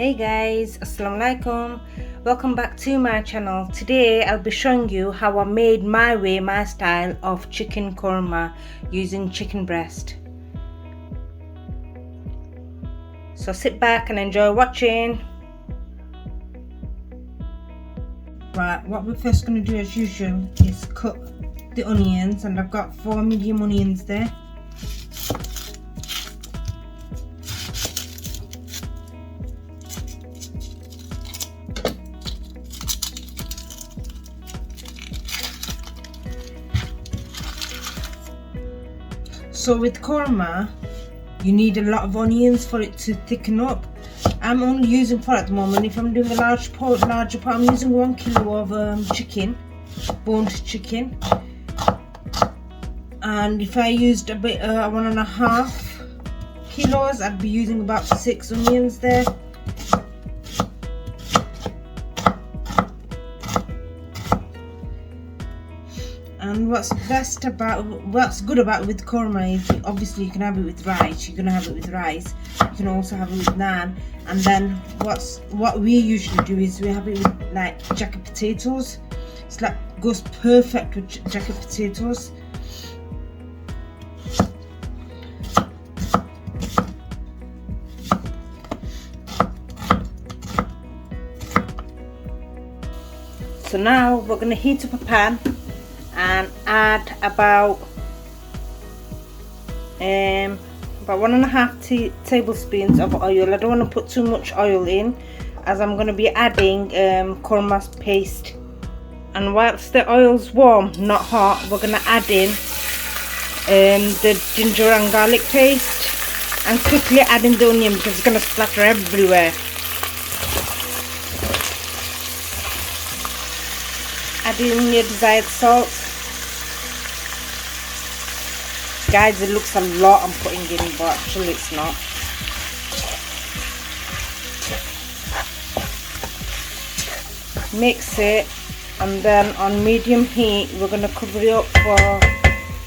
Hey guys, assalamu alaikum. Welcome back to my channel. Today I'll be showing you how I made my style of chicken korma using chicken breast. So sit back and enjoy watching. Right, what we're first going to do as usual is cut the onions, and I've got 4 medium onions there. So with korma, you need a lot of onions for it to thicken up. I'm only using for at the moment, if I'm doing a larger pot, I'm using 1 kilo of chicken, boned chicken. And if I used a bit, 1.5 kilos, I'd be using about 6 onions there. And what's good about with korma is obviously you can have it with rice. You're gonna have it with rice. You can also have it with naan. And then what we usually do is we have it with like jacket potatoes. It's like goes perfect with jacket potatoes. So now we're gonna heat up a pan and add about 1.5 tablespoons of oil. I don't want to put too much oil in, as I'm going to be adding korma paste. And whilst the oil's warm, not hot, we're going to add in the ginger and garlic paste, and quickly add in the onion because it's going to splatter everywhere. Add in your desired salt. Guys, it looks a lot I'm putting in, but actually it's not. Mix it, and then on medium heat we're going to cover it up for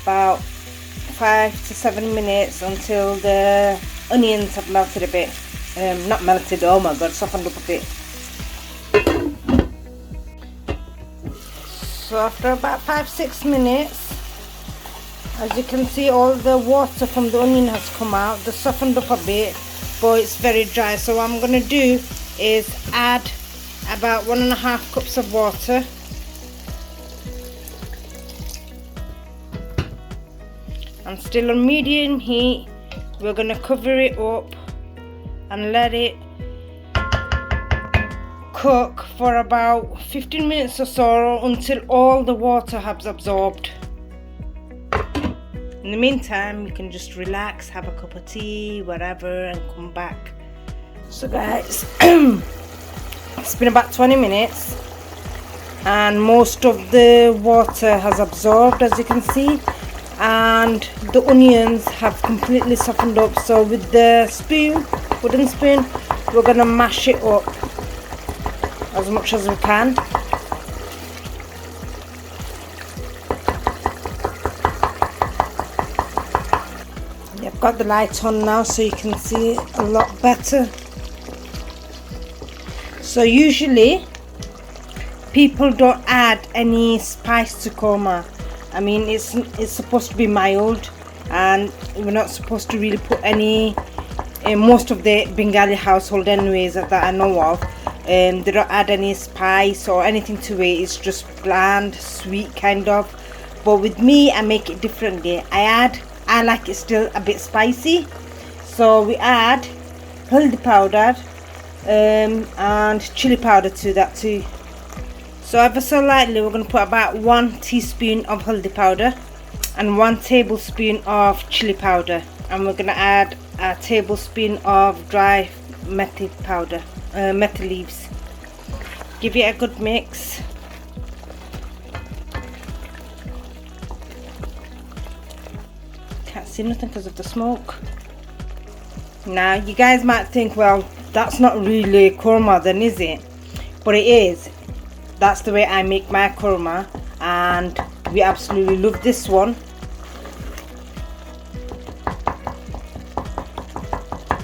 about 5 to 7 minutes until the onions have melted a bit. Not melted, oh my god, softened up a bit. So after about 5-6 minutes, as you can see, all the water from the onion has come out. They softened up a bit, but it's very dry. So what I'm going to do is add about 1.5 cups of water. And still on medium heat, we're going to cover it up and let it cook for about 15 minutes or so until all the water has absorbed. In the meantime, you can just relax, have a cup of tea, whatever, and come back. So guys, it's been about 20 minutes and most of the water has absorbed, as you can see, and the onions have completely softened up. So with the wooden spoon, we're going to mash it up as much as we can. I've got the light on now so you can see it a lot better. So usually people don't add any spice to korma. I mean, it's supposed to be mild, and we're not supposed to really put any, in most of the Bengali household anyways that I know of, they don't add any spice or anything to it. It's just bland, sweet kind of. But with me, I make it differently. I like it still a bit spicy, so we add haldi powder and chilli powder to that too. So ever so lightly, we're going to put about 1 teaspoon of haldi powder and 1 tablespoon of chilli powder, and we're going to add a tablespoon of dry methi powder, methi leaves. Give it a good mix. Can't see nothing because of the smoke. Now you guys might think, well, that's not really korma then, is it? But it is. That's the way I make my korma, and we absolutely love this one.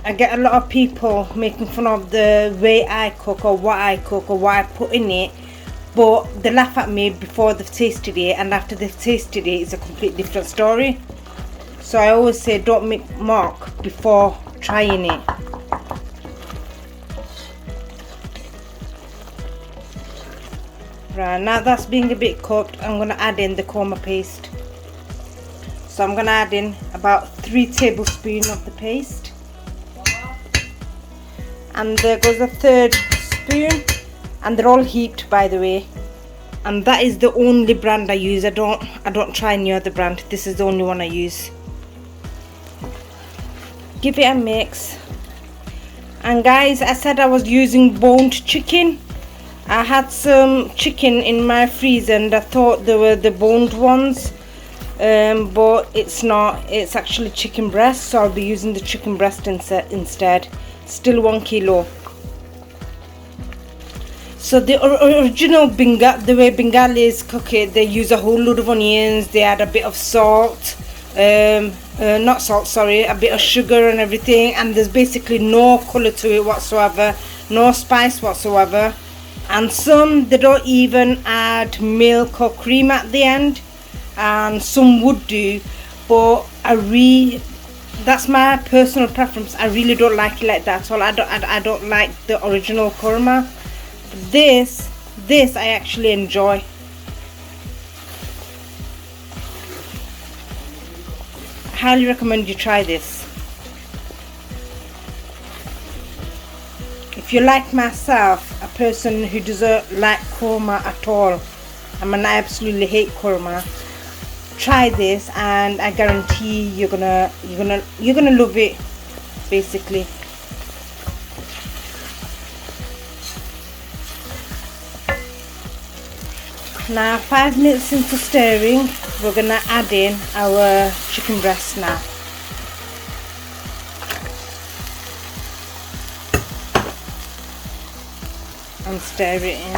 I get a lot of people making fun of the way I cook or what I cook or what I put in it, but they laugh at me before they've tasted it, and after they've tasted it, it's a completely different story. So I always say don't make mock before trying it. Right, now that's being a bit cooked, I'm going to add in the korma paste. So I'm going to add in about 3 tablespoons of the paste. And there goes a 3rd spoon, and they're all heaped, by the way. And that is the only brand I use. I don't try any other brand. This is the only one I use. Give it a mix. And guys, I said I was using boned chicken. I had some chicken in my freezer and I thought they were the boned ones, but it's not. It's actually chicken breast, so I'll be using the chicken breast instead. Still 1 kilo. So the original the way Bengalis cook it, they use a whole load of onions, they add a bit of salt, not salt, sorry, a bit of sugar and everything, and there's basically no colour to it whatsoever, no spice whatsoever. And some, they don't even add milk or cream at the end, and some would do, but that's my personal preference. I really don't like it like that at all. I don't like the original korma. This I actually enjoy. I highly recommend you try this. If you like myself, a person who doesn't like korma at all, I mean, I absolutely hate korma, try this and I guarantee you're gonna love it, basically. Now 5 minutes into stirring, we're gonna add in our chicken breast now. And stir it in.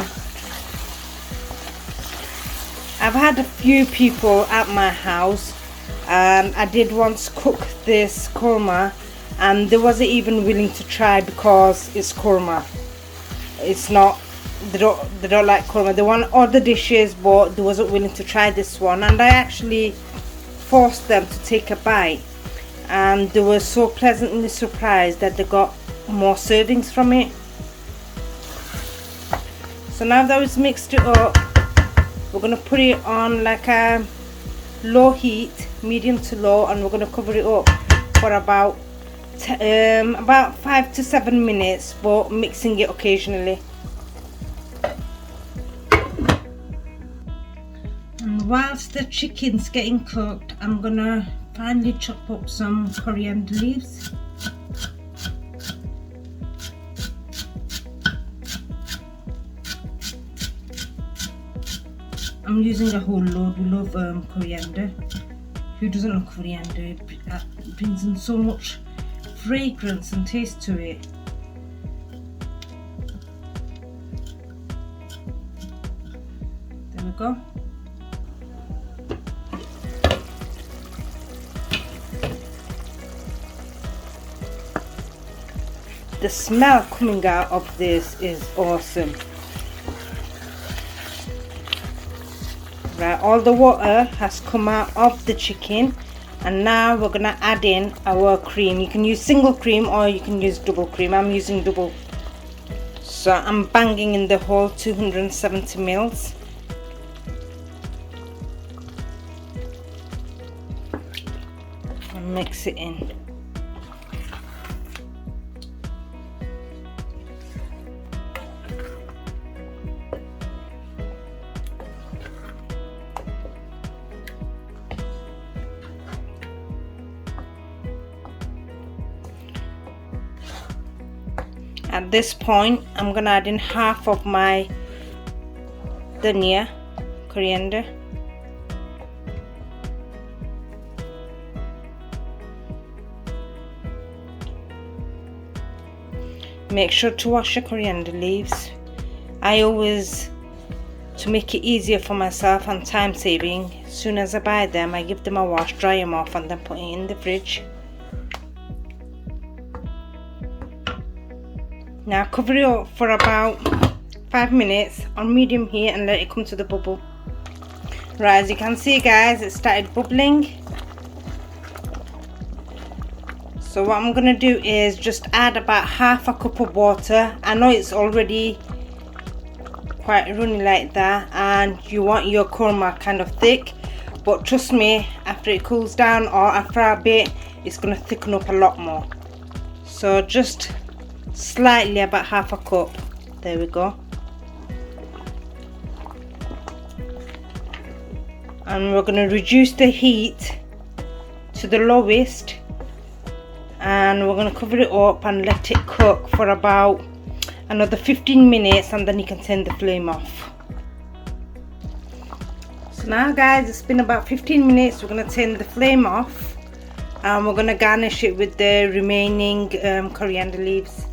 I've had a few people at my house, and I did once cook this korma and they wasn't even willing to try because it's korma. It's not, they don't like korma. They want other dishes, but they wasn't willing to try this one, and I actually forced them to take a bite, and they were so pleasantly surprised that they got more servings from it. So now that we've mixed it up, we're going to put it on like a low heat, medium to low, and we're going to cover it up for about 5 to 7 minutes, but mixing it occasionally. And whilst the chicken's getting cooked, I'm going to finally chop up some coriander leaves. I'm using a whole load. We love coriander. Who doesn't love coriander? It brings in so much fragrance and taste to it. There we go. The smell coming out of this is awesome. Right, all the water has come out of the chicken, and now we're gonna add in our cream. You can use single cream or you can use double cream. I'm using double, so I'm banging in the whole 270 ml. And mix it in. At this point, I'm gonna add in half of my coriander. Make sure to wash your coriander leaves. I always, to make it easier for myself and time saving, as soon as I buy them, I give them a wash, dry them off, and then put it in the fridge. Now cover it up for about 5 minutes on medium heat and let it come to the bubble. Right, as you can see guys, it started bubbling. So what I'm gonna do is just add about half a cup of water. I know it's already quite runny like that, and you want your korma kind of thick, but trust me, after it cools down or after a bit, it's gonna thicken up a lot more. So just slightly, about half a cup. There we go. And we're going to reduce the heat to the lowest, and we're going to cover it up and let it cook for about another 15 minutes, and then you can turn the flame off. So now guys, it's been about 15 minutes. We're going to turn the flame off, and we're going to garnish it with the remaining coriander leaves.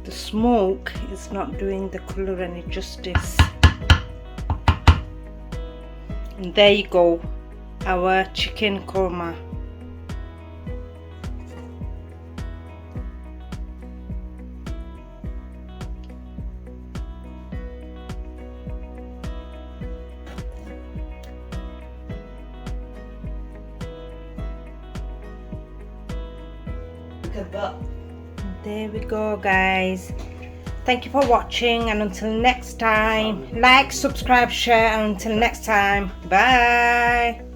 The smoke is not doing the colour any justice. And there you go, our chicken korma. Look at that. There we go guys. Thank you for watching, and until next time, like, subscribe, share, and until next time, bye.